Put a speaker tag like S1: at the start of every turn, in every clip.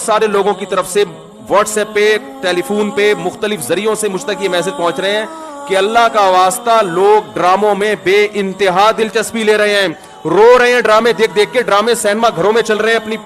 S1: سارے لوگوں کی طرف سے واٹس ایپ پہ, ٹیلی فون پہ, مختلف ذریعوں سے مجھ تک یہ میسج پہنچ رہے ہیں کہ اللہ کا واسطہ لوگ ڈراموں میں بے انتہا دلچسپی لے رہے ہیں, رو رہے ہیں ڈرامے دیکھ دیکھ کے. ڈرامے سینما گھروں میں چل رہے ہیں, اپنی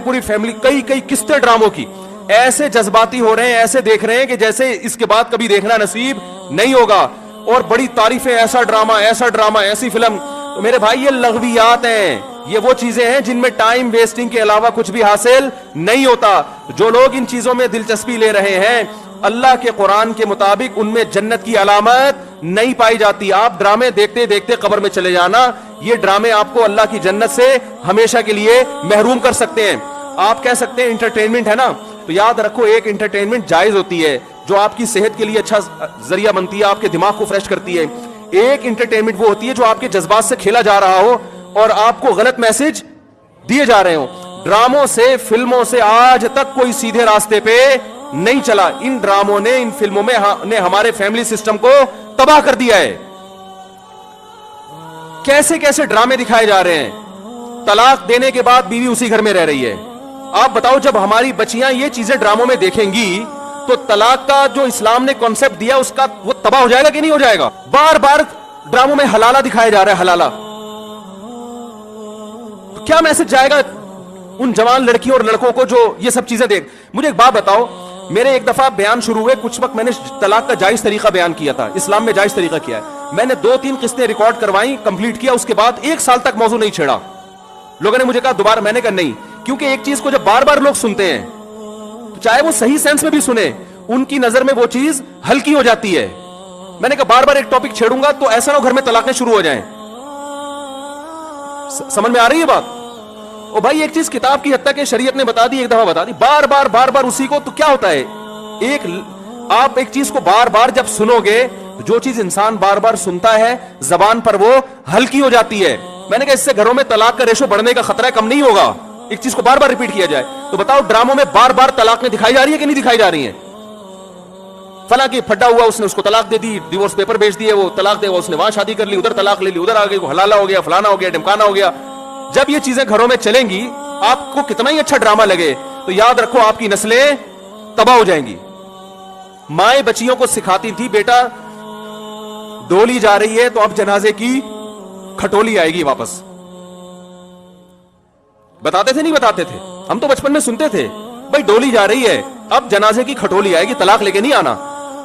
S1: پوری فیملی, کئی قسطیں ڈراموں کی, ایسے جذباتی ہو رہے ہیں, ایسے دیکھ رہے ہیں کہ جیسے اس کے بعد کبھی دیکھنا نصیب نہیں ہوگا. اور بڑی تعریفیں, ایسا ڈرامہ, ایسی فلم. تو میرے بھائی یہ لغویات ہیں, یہ وہ چیزیں ہیں جن میں ٹائم ویسٹنگ کے علاوہ کچھ بھی حاصل نہیں ہوتا. جو لوگ ان چیزوں میں دلچسپی لے رہے ہیں, اللہ کے قرآن کے مطابق ان میں جنت کی علامت نہیں پائی جاتی. آپ ڈرامے دیکھتے دیکھتے قبر میں چلے جانا, یہ ڈرامے آپ کو اللہ کی جنت سے ہمیشہ کے لیے محروم کر سکتے ہیں. آپ کہہ سکتے ہیں انٹرٹینمنٹ ہے نا, تو یاد رکھو ایک انٹرٹینمنٹ جائز ہوتی ہے جو آپ کی صحت کے لیے اچھا ذریعہ بنتی ہے, آپ کے دماغ کو فریش کرتی ہے. ایک انٹرٹینمنٹ وہ ہوتی ہے جو آپ کے جذبات سے کھیلا جا رہا ہو اور آپ کو غلط میسج دیے جا رہے ہوں. ڈراموں سے, فلموں سے آج تک کوئی سیدھے راستے پہ نہیں چلا. ان ڈراموں نے, ان فلموں میں ہمارے فیملی سسٹم کو تباہ کر دیا ہے. کیسے کیسے ڈرامے دکھائے جا رہے ہیں. طلاق دینے کے بعد بیوی اسی گھر میں رہ رہی ہے. آپ بتاؤ جب ہماری بچیاں یہ چیزیں ڈراموں میں دیکھیں گی تو طلاق کا جو اسلام نے کانسیپٹ دیا اس کا وہ تباہ ہو جائے گا کہ نہیں ہو جائے گا. بار بار ڈراموں میں حلالہ دکھایا جا رہا ہے, حلالہ. تو کیا میسج جائے گا ان جوان لڑکیوں اور لڑکوں کو جو یہ سب چیزیں دیکھ. مجھے ایک بات بتاؤ, میرے ایک دفعہ بیان شروع ہوئے, کچھ وقت میں نے طلاق کا جائز طریقہ بیان کیا تھا, اسلام میں جائز طریقہ کیا ہے. میں نے 2-3 قسطیں ریکارڈ کروائی, کمپلیٹ کیا, اس کے بعد 1 سال تک موضوع نہیں چھیڑا. لوگوں نے مجھے کہا دوبارہ, میں نے کہا نہیں, کیونکہ ایک چیز کو جب بار بار لوگ سنتے ہیں تو چاہے وہ صحیح سینس میں بھی سنے, ان کی نظر میں وہ چیز ہلکی ہو جاتی ہے. میں نے کہا بار بار ایک ٹاپک چھیڑوں گا تو ایسا نہ گھر میں طلاقیں شروع ہو جائیں. سمجھ میں آ رہی ہے بات؟ او بھائی ایک چیز کتاب کی حد تک کہ شریعت نے بتا دی, ایک دفعہ بتا دی, بار بار اسی کو, تو کیا ہوتا ہے, آپ ایک چیز کو بار بار جب سنو گے, جو چیز انسان بار بار سنتا ہے زبان پر وہ ہلکی ہو جاتی ہے. میں نے کہا اس سے گھروں میں طلاق کا ریشو بڑھنے کا خطرہ کم نہیں ہوگا, ایک چیز کو بار بار ریپیٹ کیا جائے. تو بتاؤ ڈراموں میں بار بار طلاقیں دکھائی جا رہی ہیں کہ نہیں دکھائی جا رہی ہیں؟ فلاں کی پھٹا ہوا, اس نے اس کو طلاق دے دی, ڈیورس پیپر بھیج دیے, وہ طلاق دے, اس نے وہاں شادی کر لی, ادھر طلاق لے لی, ادھر آ گئی, وہ حلالہ ہو گیا, فلانا ہو گیا, ڈمکانا ہو گیا. جب یہ چیزیں گھروں میں چلیں گی, آپ کو کتنا ہی اچھا ڈرامہ لگے, تو یاد رکھو آپ کی نسلیں تباہ ہو جائیں گی. مائیں بچیوں کو سکھاتی تھی, بیٹا ڈولی جا رہی ہے تو اب جنازے کی کھٹولی آئے گی واپس. بتاتے تھے نہیں بتاتے تھے؟ ہم تو بچپن میں سنتے تھے, بھائی ڈولی جا رہی ہے اب جنازے کی کھٹولی آئے گی, طلاق لے کے نہیں آنا.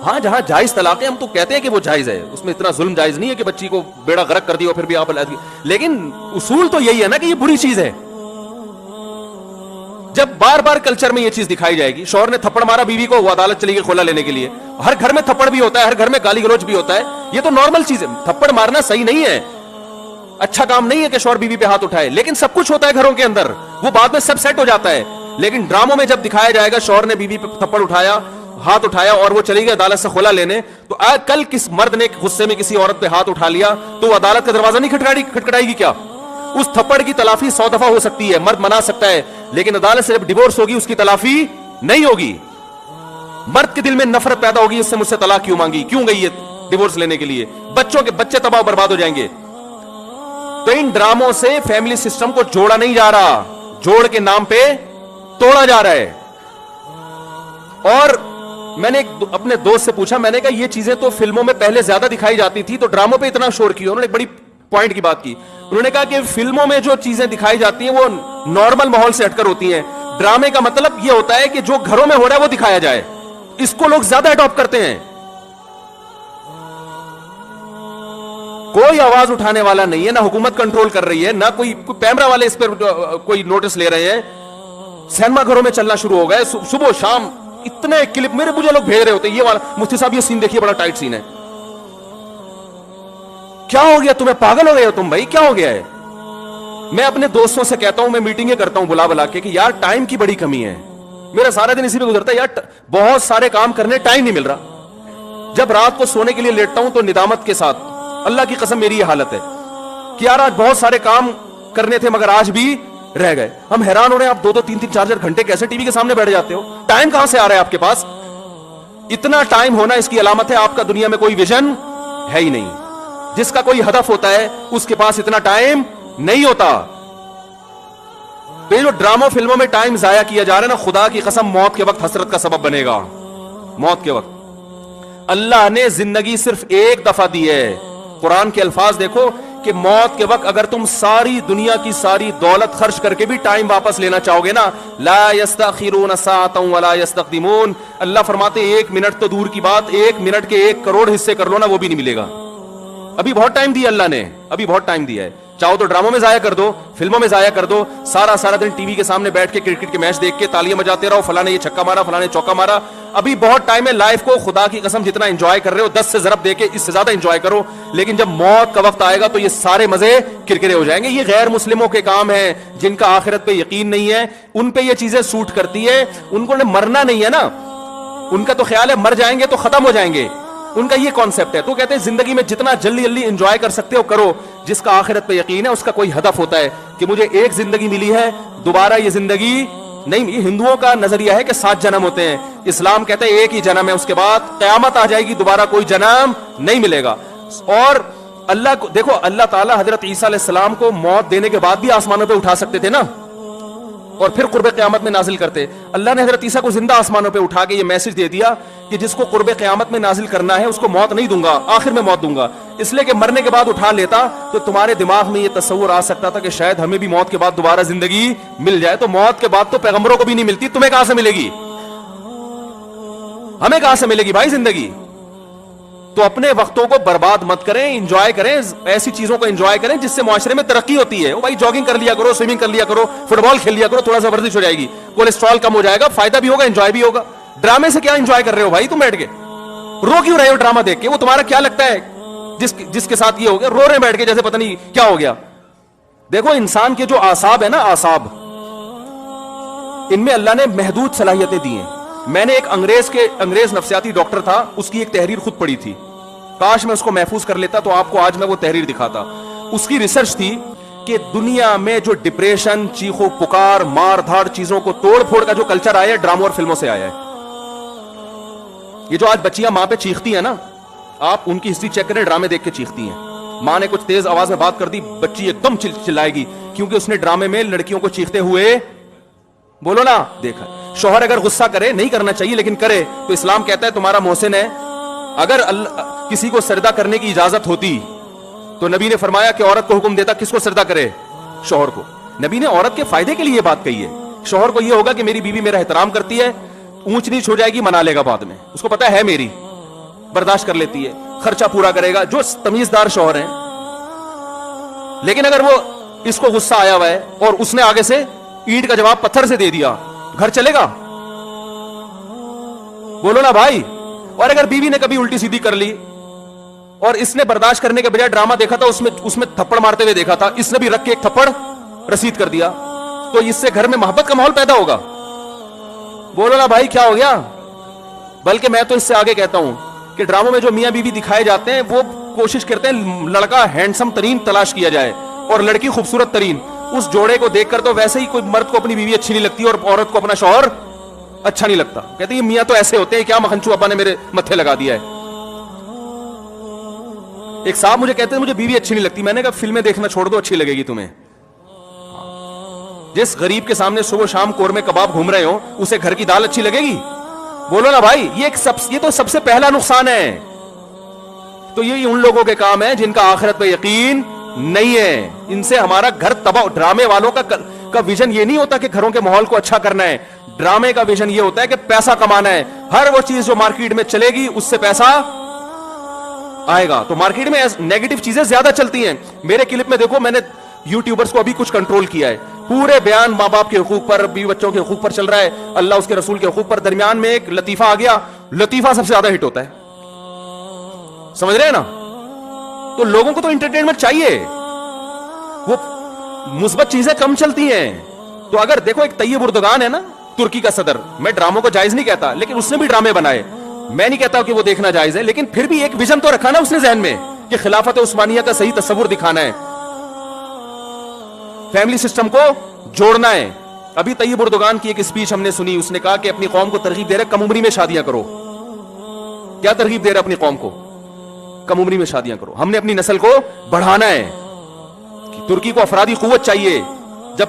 S1: ہاں جہاں جائز طلاق ہے ہم تو کہتے ہیں کہ وہ جائز ہے, اس میں اتنا ظلم جائز نہیں ہے کہ بچی کو بیڑا غرق کر دیا پھر بھی آپ, لیکن اصول تو یہی ہے نا کہ یہ بری چیز ہے. جب بار بار کلچر میں یہ چیز دکھائی جائے گی, شوہر نے تھپڑ مارا بیوی کو, وہ عدالت چلی گئی خلا لینے کے لیے. ہر گھر میں تھپڑ بھی ہوتا ہے, ہر گھر میں گالی گلوچ بھی ہوتا ہے, یہ تو نارمل چیز ہے. تھپڑ مارنا صحیح نہیں ہے, اچھا کام نہیں ہے کہ شوہر بیوی پہ ہاتھ اٹھائے, لیکن سب کچھ ہوتا ہے گھروں کے اندر, وہ بعد میں سب سیٹ ہو جاتا ہے. لیکن ڈراموں میں جب دکھایا جائے گا شوہر نے بیوی پہ تھپڑ اٹھایا, ہاتھ اٹھایا اور وہ چلی گئی عدالت سے خلا لینے, تو کل کس مرد نے غصے میں کسی عورت پہ ہاتھ اٹھا لیا تو وہ عدالت کا دروازہ نہیں کھٹکھٹائے گی کیا؟ اس تھپڑ کی تلافی 100 دفعہ ہو سکتی ہے, مرد منا سکتا ہے, لیکن عدالت سے جب ڈیورس ہوگی اس کی تلافی نہیں ہوگی. مرد کے دل میں نفرت پیدا ہوگی, اس سے مجھ سے طلاق کیوں مانگی, کیوں گئی یہ ڈیورس لینے کے لیے, بچے تباہ برباد ہو جائیں گے. تو ان ڈراموں سے فیملی سسٹم کو جوڑا نہیں جا رہا, جوڑ کے نام پہ توڑا جا رہا ہے. اور میں نے اپنے دوست سے پوچھا, میں نے کہا یہ چیزیں تو فلموں میں پہلے زیادہ دکھائی جاتی تھی, تو ڈراموں پہ اتنا شور کیوں؟ انہوں نے ایک بڑی پوائنٹ کی بات کی. انہوں نے کہا کہ فلموں میں جو چیزیں دکھائی جاتی ہیں وہ نارمل ماحول سے ہٹ کر ہوتی ہیں. ڈرامے کا مطلب یہ ہوتا ہے کہ جو گھروں میں ہو رہا ہے وہ دکھایا جائے, اس کو لوگ زیادہ اڈاپٹ کرتے ہیں. کوئی آواز اٹھانے والا نہیں ہے, نہ حکومت کنٹرول کر رہی ہے, نہ کوئی کیمرہ والے اس پر کوئی نوٹس لے رہے ہیں. سینما گھروں میں چلنا شروع ہو گئے, صبح شام اتنے کلپ مجھے لوگ بھیج رہے ہوتے ہیں, یہ والا مفتی صاحب یہ سین دیکھیے بڑا ٹائٹ سین ہے. کیا ہو گیا تمہیں, پاگل ہو گئے ہو تم بھائی, کیا ہو گیا ہے؟ میں اپنے دوستوں سے کہتا ہوں, میں میٹنگیں کرتا ہوں بلا کے کہ یار ٹائم کی بڑی کمی ہے, میرا سارا دن اسی پہ گزرتا ہے یار, بہت سارے کام کرنے ٹائم نہیں مل رہا. جب رات کو سونے کے لیے لیٹتا ہوں تو ندامت کے ساتھ, اللہ کی قسم میری یہ حالت ہے کہ یار آج بہت سارے کام کرنے تھے مگر آج بھی رہ گئے. ہم حیران ہو رہے ہیں, آپ 2-2, 3-3, 4-4 گھنٹے کیسے ٹی وی کے سامنے بیٹھ جاتے ہو؟ ٹائم کہاں سے آ رہا ہے آپ کے پاس؟ اتنا ٹائم ہونا اس کی علامت ہے آپ کا دنیا میں کوئی ویژن ہے ہی نہیں. جس کا کوئی ہدف ہوتا ہے اس کے پاس اتنا ٹائم نہیں ہوتا. یہ جو ڈراموں فلموں میں ٹائم ضائع کیا جا رہا ہے نا، خدا کی قسم موت کے وقت حسرت کا سبب بنے گا. موت کے وقت اللہ نے زندگی صرف ایک دفعہ دی ہے. قرآن کے الفاظ دیکھو کہ موت کے وقت اگر تم ساری دنیا کی ساری دولت خرچ کر کے بھی ٹائم واپس لینا چاہو گے نا، لا یستاخرون ساعۃ ولا یستقدمون، اللہ فرماتے 1 منٹ تو دور کی بات، 1 منٹ کے 1 کروڑ حصے کر لو نا، وہ بھی نہیں ملے گا. ابھی بہت ٹائم دیا اللہ نے، ابھی بہت ٹائم دیا ہے. چاہو تو ڈراموں میں ضائع کر دو، فلموں میں ضائع کر دو، سارا دن ٹی وی کے سامنے بیٹھ کے کرکٹ کے میچ دیکھ کے تالیاں بجاتے رہو، فلاں نے یہ چھکا مارا، فلاں نے چوکا مارا. ابھی بہت ٹائم ہے. لائف کو خدا کی قسم جتنا انجوائے کر رہے ہو 10 سے ضرب دے کے اس سے زیادہ انجوائے کرو. لیکن جب موت کا وقت آئے گا تو یہ سارے مزے کرکرے ہو جائیں گے. یہ غیر مسلموں کے کام ہیں جن کا آخرت پہ یقین نہیں ہے، ان پہ یہ چیزیں سوٹ کرتی ہے. ان کو مرنا نہیں ہے نا، ان کا تو خیال ہے مر جائیں گے تو ختم ہو جائیں گے. ان کا یہ کانسیپٹ ہے. تو کہتے ہیں زندگی میں جتنا جلدی انجوائے کر سکتے ہو کرو. جس کا آخرت پہ یقین ہے اس کا کوئی ہدف ہوتا ہے کہ مجھے ایک زندگی ملی ہے، دوبارہ یہ زندگی نہیں. یہ ہندوؤں کا نظریہ ہے کہ 7 جنم ہوتے ہیں. اسلام کہتے ہیں ایک ہی جنم ہے، اس کے بعد قیامت آ جائے گی، دوبارہ کوئی جنم نہیں ملے گا. اور اللہ کو دیکھو، اللہ تعالیٰ حضرت عیسیٰ علیہ السلام کو موت دینے کے بعد بھی آسمانوں پہ اٹھا سکتے تھے نا، اور پھر قرب قیامت میں نازل کرتے. اللہ نے حضرت عیسیٰ کو زندہ آسمانوں پہ اٹھا کے یہ میسج دے دیا کہ جس کو قرب قیامت میں نازل کرنا ہے اس کو موت نہیں دوں گا، آخر میں موت دوں گا. اس لیے کہ مرنے کے بعد اٹھا لیتا تو تمہارے دماغ میں یہ تصور آ سکتا تھا کہ شاید ہمیں بھی موت کے بعد دوبارہ زندگی مل جائے. تو موت کے بعد تو پیغمبروں کو بھی نہیں ملتی، تمہیں کہاں سے ملے گی؟ ہمیں کہاں سے ملے گی بھائی زندگی؟ تو اپنے وقتوں کو برباد مت کریں، انجوائے کریں، ایسی چیزوں کو انجوائے کریں جس سے معاشرے میں ترقی ہوتی ہے. بھائی جاگنگ کر لیا کرو، سوئمنگ کر لیا کرو، فٹ بال کھیل لیا کرو، تھوڑا سا ورزش ہو جائے گی، کولیسٹرول کم ہو جائے گا، فائدہ بھی ہوگا، انجوائے بھی ہوگا. ڈرامے سے کیا انجوائے کر رہے ہو بھائی؟ تم بیٹھ کے رو کیوں رہے ہو ڈرامہ دیکھ کے؟ وہ تمہارا کیا لگتا ہے جس کے ساتھ یہ ہو گیا رو رہے بیٹھ کے جیسے پتہ نہیں کیا ہو گیا؟ دیکھو انسان کے جو اعصاب ہے نا، اعصاب، ان میں اللہ نے محدود صلاحیتیں دی ہیں. میں نے ایک انگریز نفسیاتی ڈاکٹر تھا، اس کی ایک تحریر خود پڑھی تھی. کاش میں اس کو محفوظ کر لیتا تو آپ کو آج میں وہ تحریر دکھاتا. اس کی ریسرچ تھی کہ دنیا میں جو ڈپریشن، چیخو پکار، مار دھاڑ، چیزوں کو توڑ پھوڑ کا جو کلچر آیا ہے ڈراموں اور فلموں سے آیا ہے. یہ جو آج بچیاں ماں پہ چیختی ہیں نا، آپ ان کی ہسٹری چیک کریں، ڈرامے دیکھ کے چیختی ہیں. ماں نے کچھ تیز آواز میں بات کر دی، بچی ایک دم چلائے گی کیونکہ اس نے ڈرامے میں لڑکیوں کو چیختے ہوئے بولو نا دیکھا. شوہر اگر غصہ کرے، نہیں کرنا چاہیے لیکن کرے، تو اسلام کہتا ہے تمہارا محسن ہے. اگر کسی کو سردہ کرنے کی اجازت ہوتی تو نبی نے فرمایا کہ عورت کو حکم دیتا کس کو سردہ کرے؟ شوہر کو. نبی نے عورت کے فائدے کے لیے یہ بات کہی ہے. شوہر کو یہ ہوگا کہ میری بیوی میرا احترام کرتی ہے، اونچ نیچ ہو جائے گی منا لے گا بعد میں، اس کو پتا ہے میری برداشت کر لیتی ہے، خرچہ پورا کرے گا، جو تمیزدار شوہر ہیں. لیکن اگر وہ اس کو غصہ آیا ہوا ہے اور اس نے آگے سے اینٹ کا جواب پتھر سے دے دیا، گھر چلے گا؟ بولو نا بھائی. اور اگر بیوی نے کبھی الٹی سیدھی کر لی اور اس نے برداشت کرنے کے بجائے ڈرامہ دیکھا تھا، اس میں تھپڑ مارتے ہوئے دیکھا تھا، اس نے بھی رکھ کے ایک تھپڑ رسید کر دیا، تو اس سے گھر میں محبت کا ماحول پیدا ہوگا؟ بولو نا بھائی کیا ہو گیا؟ بلکہ میں تو اس سے آگے کہتا ہوں کہ ڈراموں میں جو میاں بیوی دکھائے جاتے ہیں وہ کوشش کرتے ہیں لڑکا ہینڈسم ترین تلاش کیا جائے اور لڑکی خوبصورت ترین. اس جوڑے کو دیکھ کر تو ویسے ہی کوئی مرد کو اپنی بیوی اچھی نہیں لگتی اور عورت کو اپنا شوہر اچھا نہیں لگتا. کہتے ہیں میاں تو ایسے ہوتے ہیں، کیا مکھنچو ابا نے میرے متھے لگا دیا ہے. ایک صاحب مجھے کہتے ہیں مجھے بیوی اچھی نہیں لگتی. میں نے کہا فلمیں دیکھنا چھوڑ دو، اچھی لگے گی تمہیں. جس غریب کے سامنے صبح شام قورمے کباب گھوم رہے ہو اسے گھر کی دال اچھی لگے گی؟ بولو نا بھائی. یہ تو سب سے پہلا نقصان ہے. تو یہ ان لوگوں کے کام ہے جن کا آخرت پہ یقین نہیں ہے. ان سے ہمارا گھر تباہ. ڈرامے والوں کا ویژن یہ نہیں ہوتا کہ گھروں کے ماحول کو اچھا کرنا ہے. ڈرامے کا ویژن یہ ہوتا ہے کہ پیسہ کمانا ہے. ہر وہ چیز جو مارکیٹ میں چلے گی اس سے پیسہ آئے گا. تو مارکیٹ میں نیگیٹو چیزیں زیادہ چلتی ہیں. میرے کلپ میں دیکھو میں نے یوٹیوبرز کو ابھی کچھ کنٹرول کیا ہے. پورے بیان ماں باپ کے حقوق پر، بیوی بچوں کے حقوق پر چل رہا ہے، اللہ اس کے رسول کے حقوق پر. درمیان میں ایک لطیفہ آ گیا، لطیفہ سب سے زیادہ ہٹ ہوتا ہے. سمجھ رہے ہیں نا؟ تو لوگوں کو تو انٹرٹینمنٹ چاہیے، وہ مثبت چیزیں کم چلتی ہیں. تو اگر دیکھو ایک طیب اردگان ہے نا ترکی کا صدر، میں ڈراموں کو جائز نہیں کہتا لیکن اس نے بھی ڈرامے بنائے. میں نہیں کہتا کہ وہ دیکھنا جائز ہے، لیکن پھر بھی ایک ویژن تو رکھا نا اس نے ذہن میں کہ خلافت عثمانیہ کا صحیح تصور دکھانا ہے، فیملی سسٹم کو جوڑنا ہے. ابھی طیب اردگان کی ایک اسپیچ ہم نے سنی، اس نے کہا کہ اپنی قوم کو ترغیب دے رہے کم عمری میں شادیاں کرو. کیا ترغیب دے رہے اپنی قوم کو؟ کم عمری میں شادیاں کرو. ہم نے اپنی نسل کو بڑھانا ہے. ترکی کو افرادی قوت چاہیے. جب